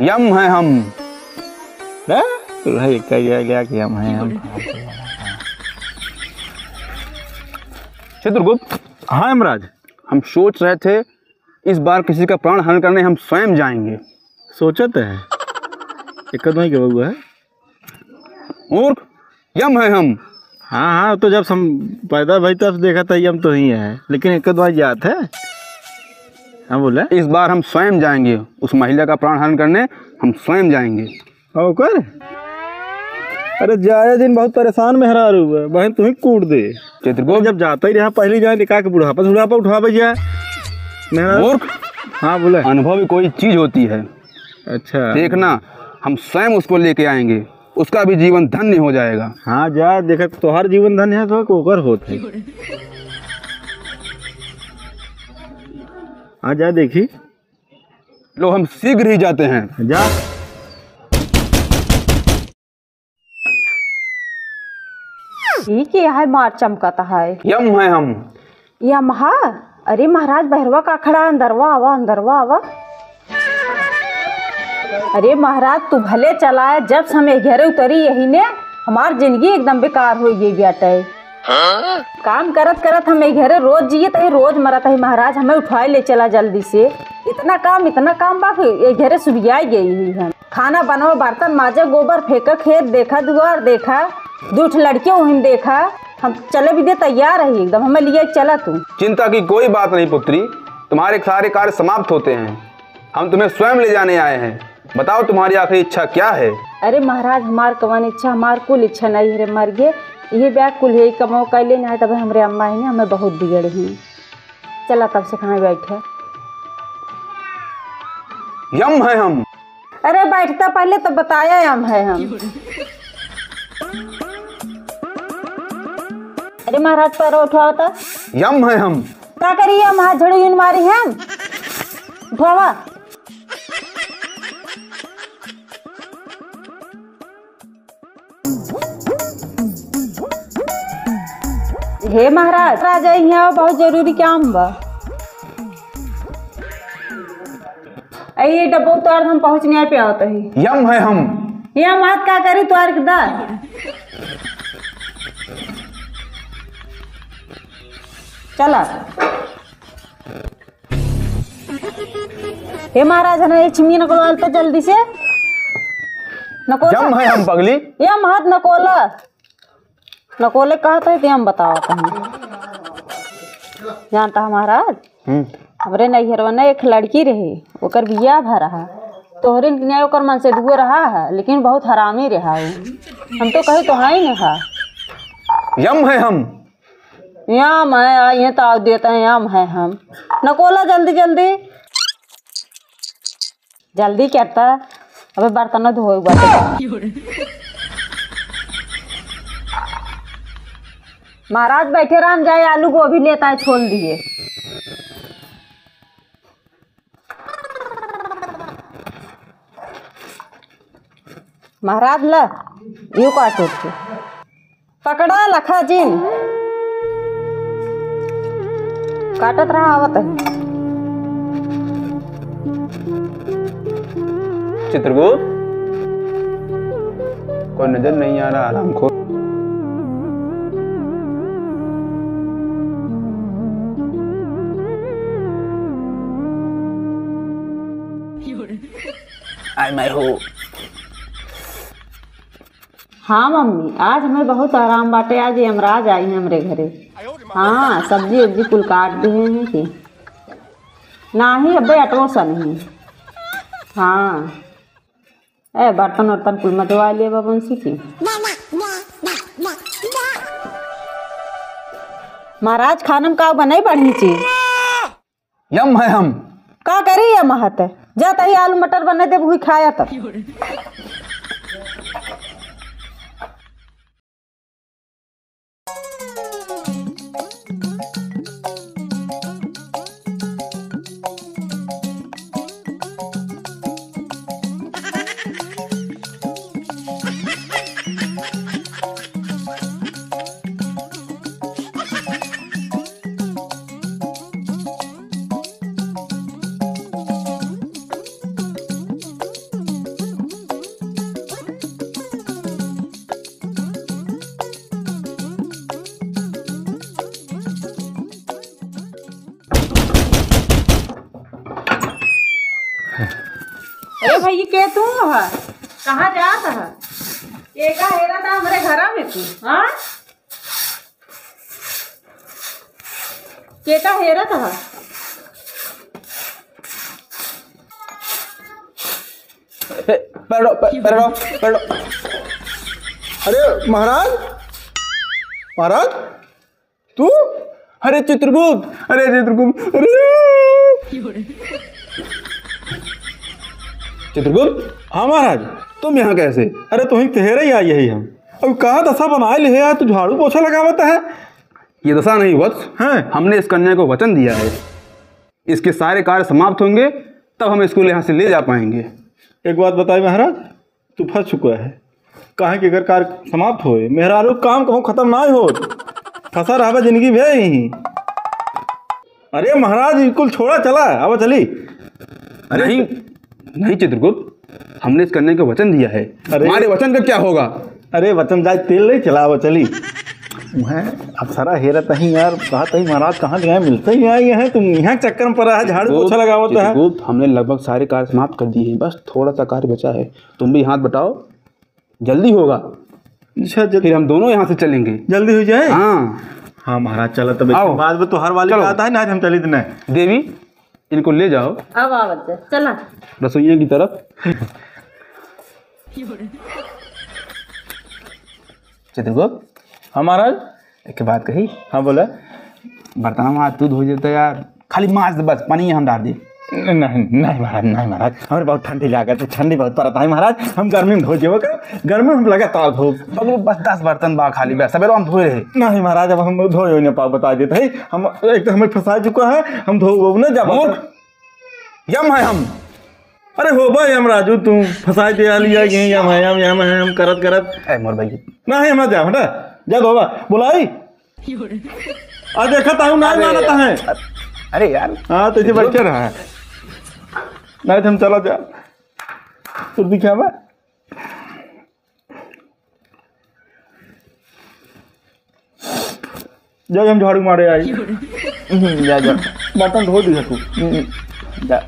यम है हम। गया कि हम हैं हम। चित्रगुप्त। हाँ यमराज। हम सोच रहे थे इस बार किसी का प्राण हरण करने हम स्वयं जाएंगे। सोचते हैं एक नहीं क्या हुआ है। मूर्ख, यम है हम। हाँ हाँ, तो जब हम पैदा भाई तब देखा था यम तो ही है, लेकिन एक बार याद है। हाँ बोले इस बार हम स्वयं जाएंगे, उस महिला का प्राण हरण करने हम स्वयं जाएंगे। कर अरे जाए दिन बहुत परेशान मेहरार हुआ बहन, तुम्हें कूट दे। चित्रगुप्त, जब जाता ही रहा पहले जाए निकाह के बुढ़ापा उठा भैया मेहरार। मूर्ख, हाँ बोले अनुभव भी कोई चीज होती है। अच्छा देखना, हम स्वयं उसको लेके आएंगे, उसका भी जीवन धन्य हो जाएगा। हाँ जा देखा, तोहार जीवन धन्य है तो कोकर होते। हाँ जा देखी। लो हम शीघ्र ही जाते हैं। जा। ठीक है, मार चमकता है। यम है हम। या महा, अरे महाराज बहरवा का खड़ा, अंदरवा आवा, अंदरवा आवा। अरे महाराज तू भले चला है, जब समय घेरे उतरी यही ने हमार जिंदगी एकदम बेकार हो गई बेटे। काम करत करत हमें घेरे रोज जिए तो रोज मरत है महाराज, हमें उठाए ले चला जल्दी से। इतना काम बाकी ये घेरे सुबियाई गई हुई है। खाना बनाओ, बर्तन माजे, गोबर फेंका, खेत देखा, दुआर देखा, दूठ लड़कियों वहीं देखा। हम चले भी दे तैयार है एकदम, हमें लिए चला तू। चिंता की कोई बात नहीं पुत्री, तुम्हारे सारे कार्य समाप्त होते हैं। हम तुम्हें स्वयं ले जाने आए हैं। बताओ तुम्हारी आखिरी इच्छा क्या है। अरे महाराज हमार कवन इच्छा, हमार कुल इच्छा नहीं है, मर गए ये बैग कुल है कमाओ कैले नहीं, तब हमारे अम्मा है हमें बहुत बिगड़ हैं। चला तब से खाना बैठे। यम है हम। अरे बैठता पहले तो बताया यम है हम। अरे महाराज पैर उठाओ। यम है हम। क्या करिए हम, हाथ झड़ू यूं मारी है हम। उठावा। हे महाराज राजा यहाँ बहुत जरूरी काम बा। ये डब्बो उतार हम पहुँचने पे आता है। यम है हम। यहाँ मात क्या करी तुआर के दा। चला। हे महाराज है चिमी नकोल तो जल्दी से नकोला। यम है हम पगली। यह महत नकोला नकोले कहा था तो हम बताओ जानता है महाराज। हमरे नैहरवा ने एक लड़की रही, ओकर बियाह भरा है, तोहरे ने ओकर मन से दुए रहा है, लेकिन बहुत हरामी रहा है। हम तो कहे तो ही नहीं है। यम है हम। याम है आइए तो आओ देते हैं, याम है हम। नकोला जल्दी जल्दी जल्दी कहता। अबे बर्तन धोए महाराज बैठे राम जाए, आलू गोभी लेता है छोड़ दिए। महाराज ला यू काटो पकड़ा लखा जिन काटत रहा आवत है। चित्रगुप्त, कोई नजर नहीं आ रहा, आराम खो। आई मैं हूँ। हाँ मम्मी आज हमें बहुत आराम बाटे, आज यमराज आई है हमारे घरे। हाँ सब्जी उब्जी कुल काट दिए हैं कि नहीं, अबे अटो सा नहीं। हाँ ए बर्तन वर्तन कुल मजवा लिए बंसी की। महाराज खाना में का बनाई बढ़ी चीज। यम है हम। का करी या महत है, जाता ही आलू मटर बने दे वही खाया तब। अरे भाई ये के तू है? कहाँ जात है? ये का हेरा था हमारे घर में तू? हाँ के का हेरा था? पैरो। अरे महाराज, महाराज तू? अरे चित्रगुप्त, अरे चित्रगुप्त, अरे चित्रगुप्त, हाँ महाराज। तुम यहाँ कैसे? अरे तुम तेरे ही आई यही हम। अब कहा दशा बनाए ले यार, तू झाड़ू पोछा लगावत है। ये दशा नहीं वत्स, हैं? हमने इस कन्या को वचन दिया है, इसके सारे कार्य समाप्त होंगे तब हम इसको यहाँ से ले जा पाएंगे। एक बात बताए महाराज, तू फंस चुका है। कहाँ कि अगर कार्य समाप्त होए मेहरारू काम कहूँ खत्म ना हो, फंसा रहा जिंदगी भी ही। अरे महाराज बिल्कुल छोड़ा चला, अब चली। अरे नहीं नहीं चित्रगुप्त, हमने इस कन्या को वचन दिया है, अरे- हमारे वचन का क्या होगा? अरे वचन जाए तेल नहीं चला, अब चली। मैं अब सारा हेरत ही यार, कहा तही महाराज कहाँ गए, मिलते ही आए हैं। तुम यहाँ चक्कर में पड़ा है, झाड़ू पोछा लगावत है। चित्रगुप्त, हमने लगभग सारे कार्य समाप्त कर दिए हैं, बस थोड़ा सा कार्य बचा है। तुम भी हाथ बटाओ, जल्दी होगा, अच्छा फिर हम दोनों यहाँ से चलेंगे। जल्दी हो जाए। हाँ हाँ महाराज चलो, तब आओ। बाद में तो हर वाली चलो। बात है ना, आज हम चली दिन। देवी, इनको ले जाओ अब आवत जा, चला। रसोइया की तरफ। चित्रगुप्त, हाँ महाराज। एक बात कही, हाँ बोला। बर्तन में हाथ तू धो देता यार, खाली मांस दे बस, पानी यहाँ डाल दे। नहीं नहीं महाराज, नहीं महाराज, हमारे बहुत ठंडी लागत है, ठंडी बहुत पड़ता है महाराज। हम गर्मी में धो जेबो का, गर्मी में हम लगातार धो। बस 10 बर्तन बा खाली, बस सवेरे हम धोए रहे। नहीं महाराज, अब हम धो नहीं पा, बता देते है। हम एक तो हमें फंसा चुका है, हम धो न जब यम है हम। अरे हो भाई हम राजू, तू फंसा दिया लिया कि यम है हम करत करत। ए मोर भाई, नहीं हम जा हटा जा धोबा बुलाई। आज देखा था ना मानता है। अरे यार, हाँ तो ये बच्चे रहा है, नहीं तो हम चला जा तो दिखा मैं। जब हम झाड़ू मारे आई, जा जा बर्तन धो दिया तू, जा।